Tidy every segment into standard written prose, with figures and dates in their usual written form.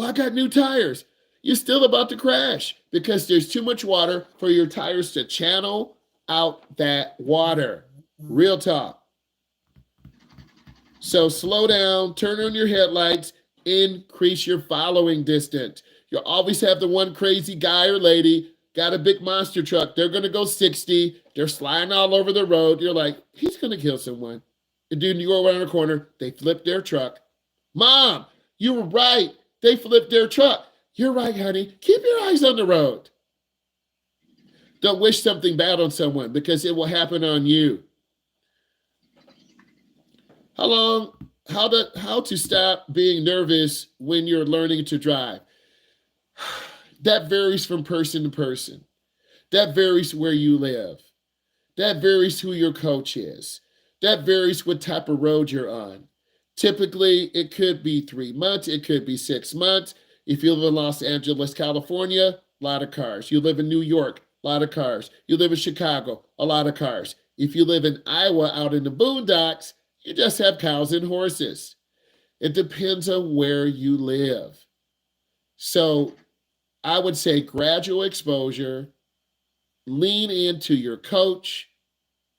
I got new tires. You're still about to crash because there's too much water for your tires to channel out that water. Real talk. So slow down, turn on your headlights, increase your following distance. You'll always have the one crazy guy or lady, got a big monster truck. They're going to go 60. They're sliding all over the road. You're like, he's going to kill someone. And dude, you go around the corner, they flip their truck. Mom, you were right. They flipped their truck. You're right, honey. Keep your eyes on the road. Don't wish something bad on someone because it will happen on you. How to stop being nervous when you're learning to drive? That varies from person to person. That varies where you live. That varies who your coach is. That varies what type of road you're on. Typically, it could be 3 months. It could be 6 months. If you live in Los Angeles, California, a lot of cars. You live in New York, a lot of cars. You live in Chicago, a lot of cars. If you live in Iowa out in the boondocks, you just have cows and horses. It depends on where you live. So I would say gradual exposure, lean into your coach,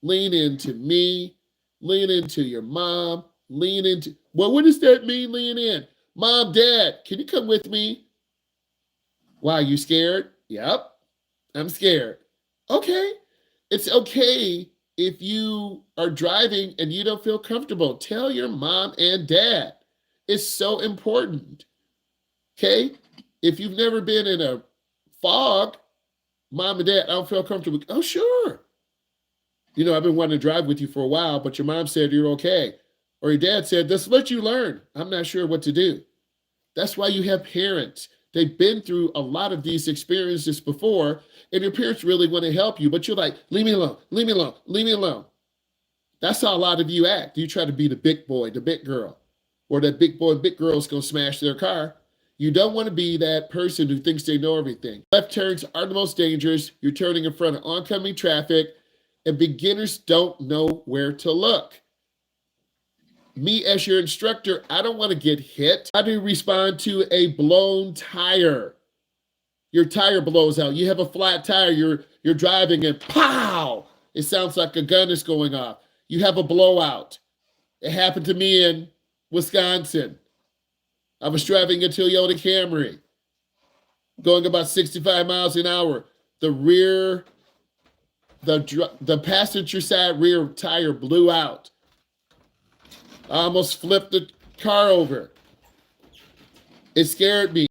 lean into me, lean into your mom, lean into, well, what does that mean, lean in? Mom, Dad, can you come with me? Why, you scared? Yep, I'm scared. Okay, it's okay if you are driving and you don't feel comfortable. Tell your mom and dad. It's so important. Okay? If you've never been in a fog, mom and dad, I don't feel comfortable. Oh, sure. You know, I've been wanting to drive with you for a while, but your mom said you're okay. Or your dad said, let's let you learn. I'm not sure what to do. That's why you have parents. They've been through a lot of these experiences before, and your parents really want to help you, but you're like, leave me alone, leave me alone, leave me alone. That's how a lot of you act. You try to be the big boy, the big girl, or that big boy, big girl's going to smash their car. You don't want to be that person who thinks they know everything. Left turns are the most dangerous. You're turning in front of oncoming traffic, and beginners don't know where to look. Me as your instructor, I don't want to get hit. How do you respond to a blown tire? Your tire blows out. You have a flat tire. You're driving and pow! It sounds like a gun is going off. You have a blowout. It happened to me in Wisconsin. I was driving a Toyota Camry, going about 65 miles an hour. The passenger side rear tire blew out. I almost flipped the car over. It scared me.